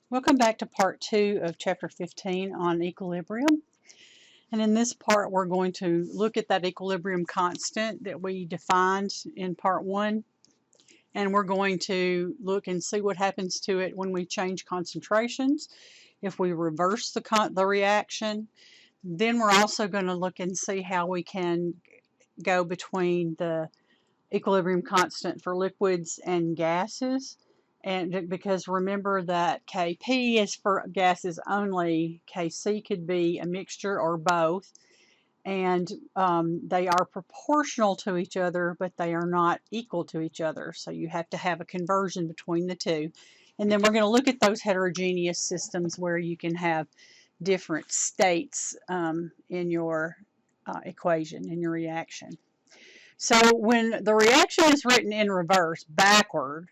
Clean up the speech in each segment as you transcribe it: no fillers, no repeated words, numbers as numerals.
Welcome back to part 2 of chapter 15 on equilibrium. And in this part, we're going to look at that equilibrium constant that we defined in part 1. And we're going to look and see what happens to it when we change concentrations, if we reverse the reaction. Then we're also going to look and see how we can go between the equilibrium constant for liquids and gases. And because remember that Kp is for gases only, Kc could be a mixture or both, and they are proportional to each other, but they are not equal to each other. So you have to have a conversion between the two. And then we're going to look at those heterogeneous systems where you can have different states in your equation, in your reaction. So when the reaction is written in reverse, backward,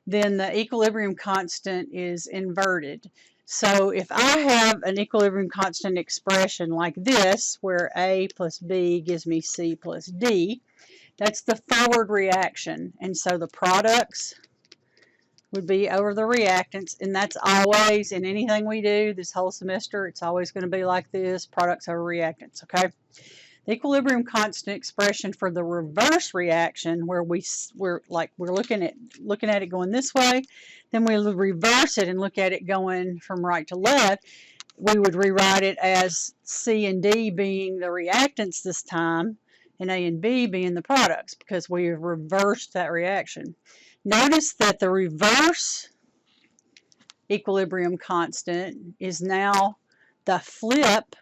then the equilibrium constant is inverted. So if I have an equilibrium constant expression like this, where A plus B gives me C plus D, that's the forward reaction. And so the products would be over the reactants, and that's always, in anything we do this whole semester, it's always going to be like this, products over reactants, okay? The equilibrium constant expression for the reverse reaction, where we're looking at it going this way, then we reverse it and look at it going from right to left, we would rewrite it as C and D being the reactants this time, and A and B being the products, because we have reversed that reaction. Notice that the reverse equilibrium constant is now the flip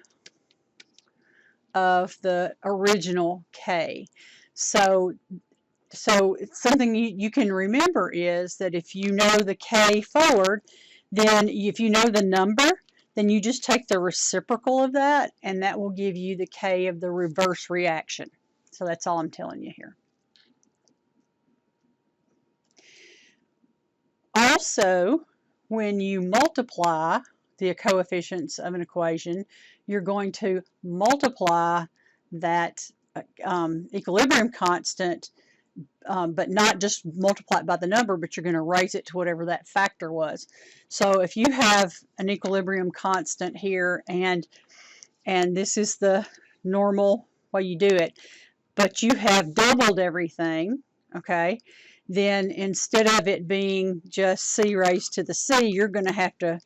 of the original K. So something you can remember is that if you know the K forward, then if you know the number, then you just take the reciprocal of that, and that will give you the K of the reverse reaction. So that's all I'm telling you here. Also, when you multiply the coefficients of an equation, you're going to multiply that equilibrium constant, but not just multiply it by the number, but you're going to raise it to whatever that factor was. So if you have an equilibrium constant here, and this is the normal way you do it, but you have doubled everything, okay, then instead of it being just C raised to the C, you're going to have to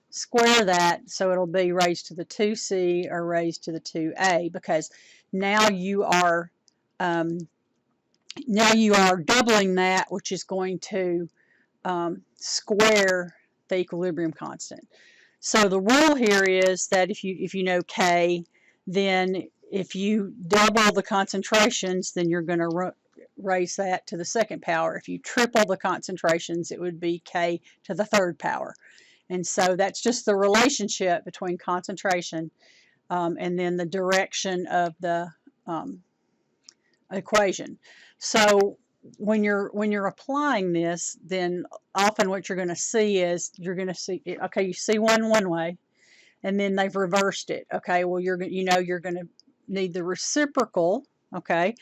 square that, so it'll be raised to the 2C or raised to the 2A, because now you are doubling that, which is going to square the equilibrium constant. So the rule here is that if you know K, then if you double the concentrations, then you're going to raise that to the second power. If you triple the concentrations, it would be K to the third power. And so that's just the relationship between concentration and then the direction of the equation. So when you're applying this, then often what you're going to see is okay, you see one way, and then they've reversed it. Okay, well you're going to need the reciprocal. Okay.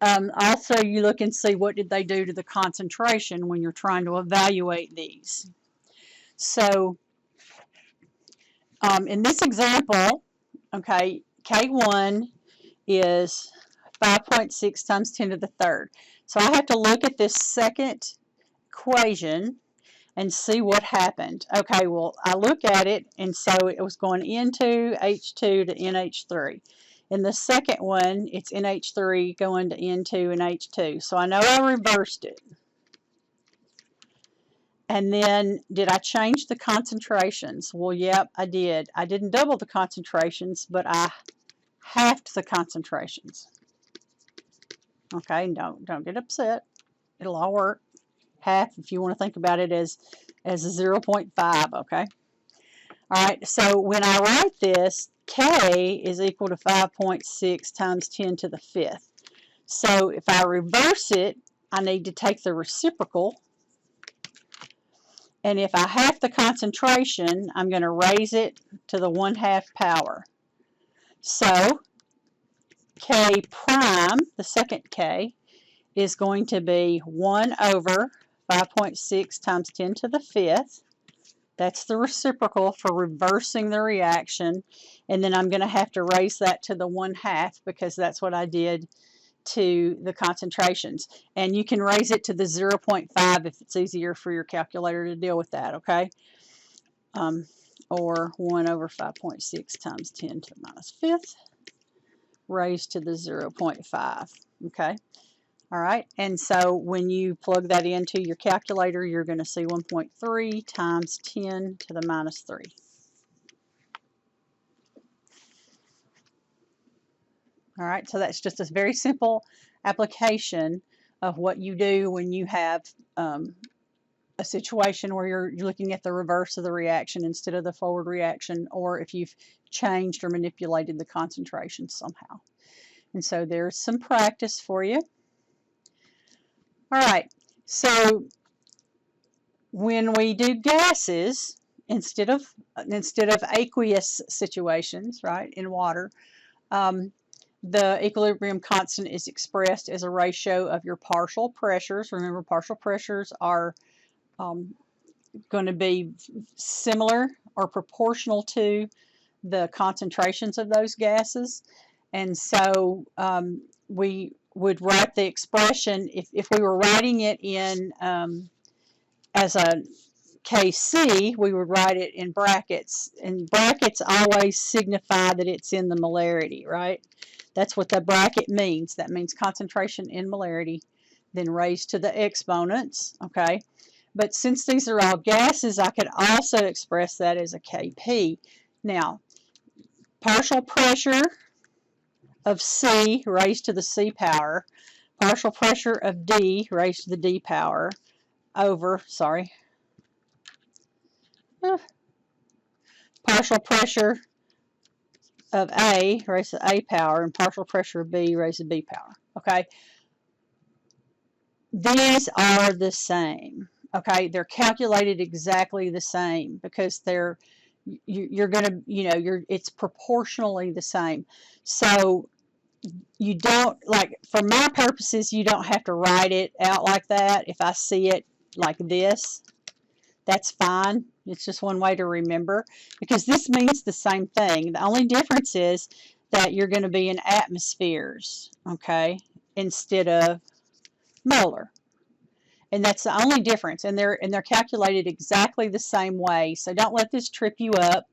Also, you look and see what did they do to the concentration when you're trying to evaluate these. So in this example, okay, K1 is 5.6 times 10 to the third. So I have to look at this second equation and see what happened. Okay, well, I look at it, and so it was going N2, H2 to NH3. In the second one, it's NH3 going to N2 and H2. So I know I reversed it. And then, did I change the concentrations? Well, yep, I did. I didn't double the concentrations, but I halved the concentrations. Okay, don't get upset. It'll all work. Half, if you want to think about it as a 0.5, okay? All right, so when I write this, K is equal to 5.6 times 10 to the fifth. So if I reverse it, I need to take the reciprocal. And if I half the concentration, I'm going to raise it to the 1/2 power. So K prime, the second K, is going to be 1 over 5.6 times 10 to the fifth That's the reciprocal for reversing the reaction. And then I'm going to have to raise that to the 1/2 because that's what I did to the concentrations. And you can raise it to the 0.5 if it's easier for your calculator to deal with that, okay? Or 1 over 5.6 times 10 to the -5th raised to the 0.5, okay? All right, and so when you plug that into your calculator, you're going to see 1.3 times 10 to the -3. All right, so that's just a very simple application of what you do when you have a situation where you're looking at the reverse of the reaction instead of the forward reaction, or if you've changed or manipulated the concentration somehow. And so there's some practice for you. All right, so when we do gases, instead of aqueous situations, right, in water, the equilibrium constant is expressed as a ratio of your partial pressures. Remember, partial pressures are going to be similar or proportional to the concentrations of those gases. And so we would write the expression, if we were writing it in as a Kc, we would write it in brackets. And brackets always signify that it's in the molarity, right? That's what the bracket means. That means concentration in molarity, then raised to the exponents, okay? But since these are all gases, I could also express that as a Kp. Now, partial pressure of C raised to the C power, partial pressure of D raised to the D power over, partial pressure of A raised to A power and partial pressure of B raised to B power, okay? These are the same, okay? They're calculated exactly the same because you're going to, it's proportionally the same. So you don't, like, for my purposes, you don't have to write it out like that. If I see it like this, that's fine. It's just one way to remember because this means the same thing. The only difference is that you're going to be in atmospheres, okay, instead of molar. And that's the only difference. And they're calculated exactly the same way. So don't let this trip you up.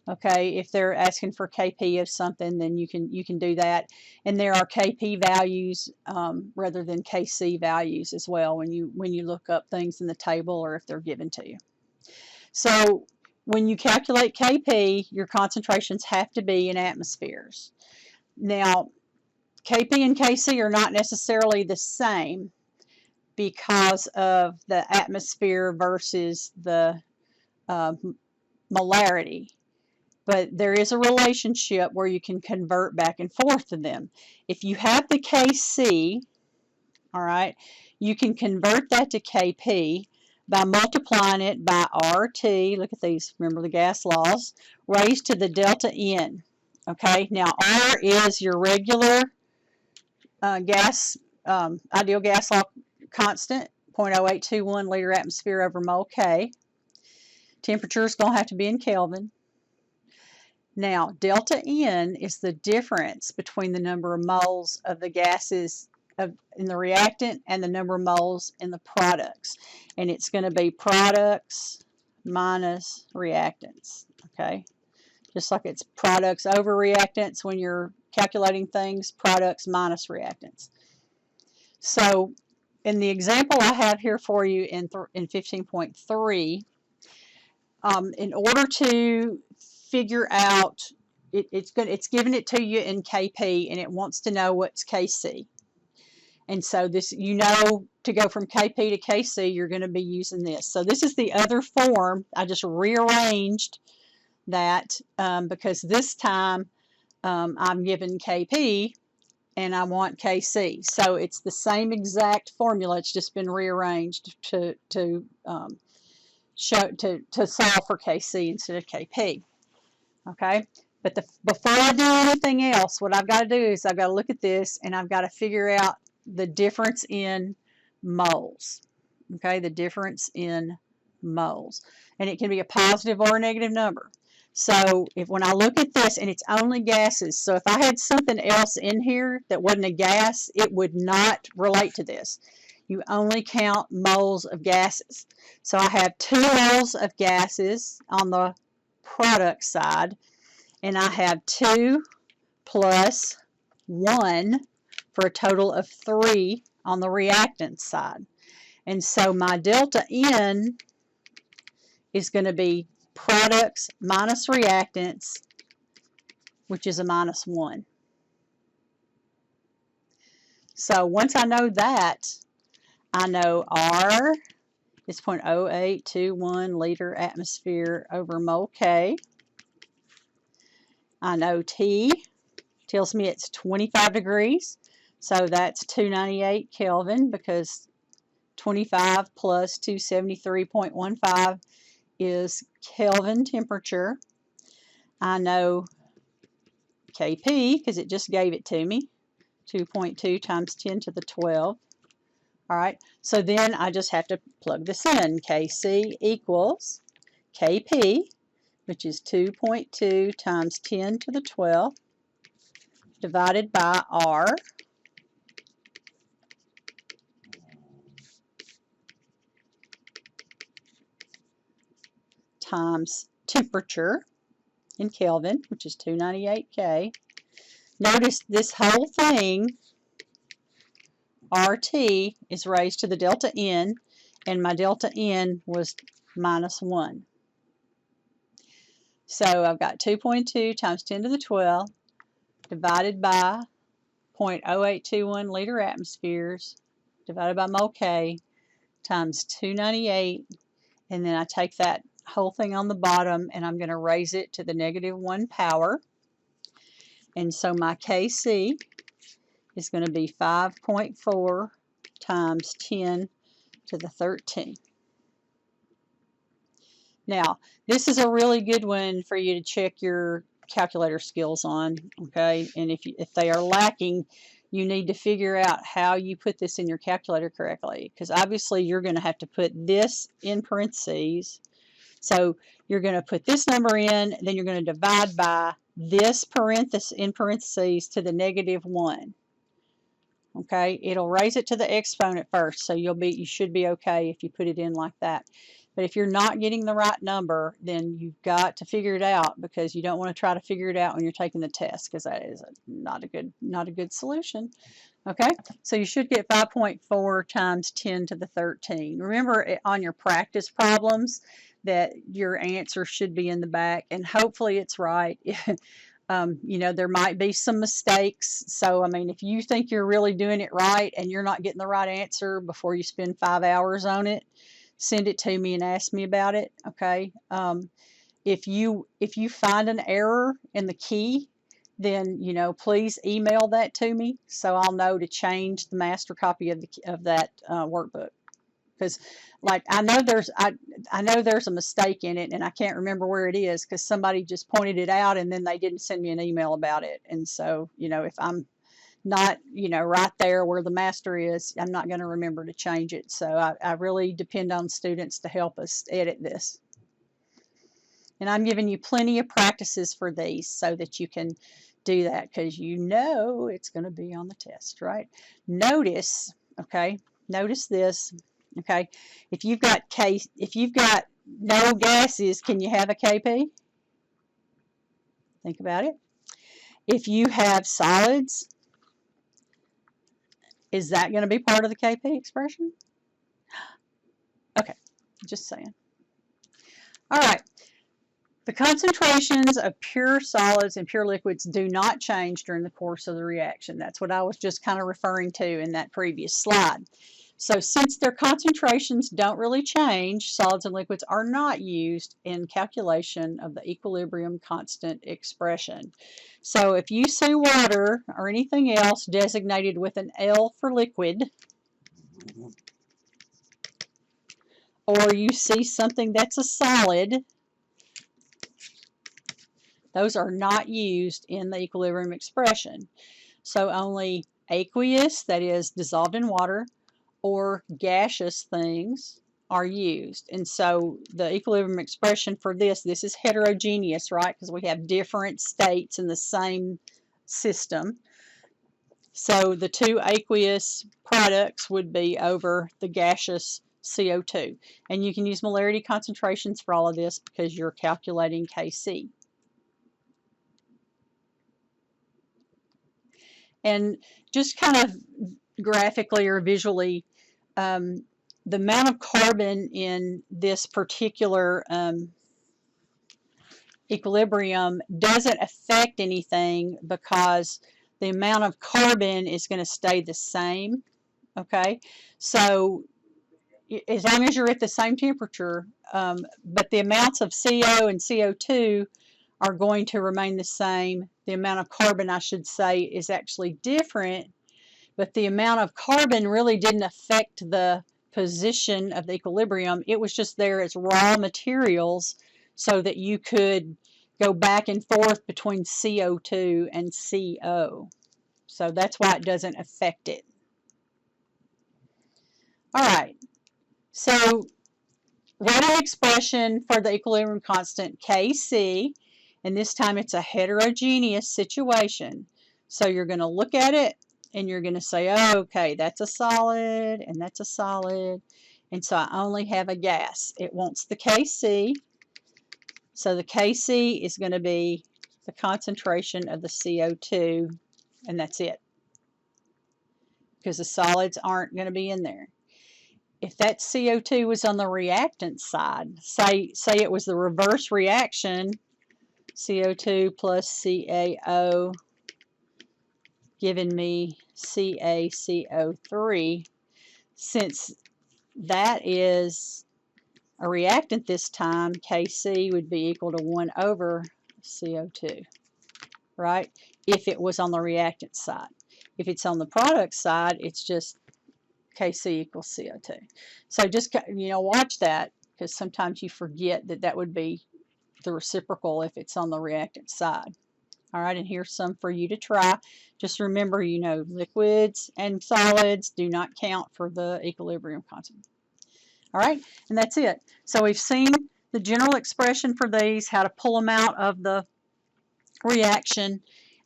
Okay, if they're asking for Kp of something, then you can do that. And there are Kp values rather than Kc values as well when you look up things in the table or if they're given to you. So when you calculate Kp, your concentrations have to be in atmospheres. Now, Kp and Kc are not necessarily the same because of the atmosphere versus the molarity. But there is a relationship where you can convert back and forth to them. If you have the Kc, all right, you can convert that to Kp by multiplying it by RT, look at these, remember the gas laws, raised to the delta N. Okay, now R is your regular ideal gas law constant, 0.0821 liter atmosphere over mole K. Temperature is going to have to be in Kelvin. Now, delta N is the difference between the number of moles of the gases in the reactant and the number of moles in the products. And it's going to be products minus reactants, okay? Just like it's products over reactants when you're calculating things, products minus reactants. So, in the example I have here for you in 15.3, in order to figure out, it's giving it to you in Kp and it wants to know what's Kc. And so this, to go from Kp to Kc, you're going to be using this. So this is the other form. I just rearranged that because this time I'm given Kp and I want Kc. So it's the same exact formula. It's just been rearranged to solve for Kc instead of Kp. Okay, but before I do anything else, what I've got to do is I've got to look at this and I've got to figure out the difference in moles. Okay, the difference in moles. And it can be a positive or a negative number. So when I look at this, and it's only gases, so if I had something else in here that wasn't a gas, it would not relate to this. You only count moles of gases. So I have 2 moles of gases on the product side, and I have 2 plus 1 for a total of 3 on the reactant side. And so my delta N is going to be products minus reactants, which is a -1. So once I know that, I know R is 0.0821 liter atmosphere over mole K. I know T tells me it's 25 degrees, so that's 298 Kelvin, because 25 plus 273.15 is Kelvin temperature. I know Kp, because it just gave it to me, 2.2 times 10 to the 12. All right, so then I just have to plug this in. Kc equals Kp, which is 2.2 times 10 to the 12, divided by R, times temperature in Kelvin, which is 298 K. Notice this whole thing, RT, is raised to the delta N, and my delta N was -1. So I've got 2.2 times 10 to the 12 divided by 0.0821 liter atmospheres divided by mole K times 298, and then I take that whole thing on the bottom and I'm going to raise it to the -1 power. And so my Kc is going to be 5.4 times 10 to the 13. Now, this is a really good one for you to check your calculator skills on, okay? And if they are lacking, you need to figure out how you put this in your calculator correctly, because obviously you're going to have to put this in parentheses. So you're going to put this number in, then you're going to divide by this in parentheses to the -1. Okay, it'll raise it to the exponent first, so you should be okay if you put it in like that. But if you're not getting the right number, then you've got to figure it out, because you don't want to try to figure it out when you're taking the test, because that is not a good solution. Okay, so you should get 5.4 times 10 to the 13. Remember on your practice problems that your answer should be in the back, and hopefully it's right. You know, there might be some mistakes. So, I mean, if you think you're really doing it right and you're not getting the right answer before you spend 5 hours on it, send it to me and ask me about it, okay? If you find an error in the key, then, you know, please email that to me so I'll know to change the master copy of that workbook. Because, like, I know there's a mistake in it, and I can't remember where it is because somebody just pointed it out and then they didn't send me an email about it. And so, you know, if I'm not, you know, right there where the master is, I'm not going to remember to change it. So I really depend on students to help us edit this. And I'm giving you plenty of practices for these so that you can do that, because you know it's going to be on the test, right? Notice, okay, notice this. Okay, if you've got no gases, can you have a Kp? Think about it. If you have solids, is that going to be part of the Kp expression? Okay, just saying. All right. The concentrations of pure solids and pure liquids do not change during the course of the reaction. That's what I was just kind of referring to in that previous slide. So since their concentrations don't really change, solids and liquids are not used in calculation of the equilibrium constant expression. So if you see water or anything else designated with an L for liquid, or you see something that's a solid, those are not used in the equilibrium expression. So only aqueous, that is dissolved in water, or gaseous things are used. And so the equilibrium expression for this is heterogeneous, right? Because we have different states in the same system. So the two aqueous products would be over the gaseous CO2. And you can use molarity concentrations for all of this because you're calculating Kc. And just kind of graphically or visually, the amount of carbon in this particular equilibrium doesn't affect anything because the amount of carbon is going to stay the same. Okay, so as long as you're at the same temperature, but the amounts of CO and CO2 are going to remain the same. The amount of carbon, I should say, is actually different, but the amount of carbon really didn't affect the position of the equilibrium. It was just there as raw materials so that you could go back and forth between CO2 and CO. So that's why it doesn't affect it. All right, so write an expression for the equilibrium constant Kc, and this time it's a heterogeneous situation. So you're going to look at it and you're going to say, oh, okay, that's a solid and that's a solid, and so I only have a gas. It wants the Kc, so the Kc is going to be the concentration of the CO2, and that's it, because the solids aren't going to be in there. If that CO2 was on the reactant side, say it was the reverse reaction, CO2 plus CaO giving me CaCO3, since that is a reactant this time, Kc would be equal to 1 over CO2, right? If it was on the reactant side. If it's on the product side, it's just Kc equals CO2. So just, watch that, because sometimes you forget that that would be the reciprocal if it's on the reactant side. All right, and here's some for you to try. Just remember, liquids and solids do not count for the equilibrium constant. All right, and that's it. So we've seen the general expression for these, how to pull them out of the reaction,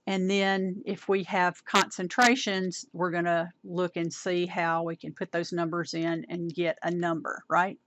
and then if we have concentrations, we're going to look and see how we can put those numbers in and get a number, right?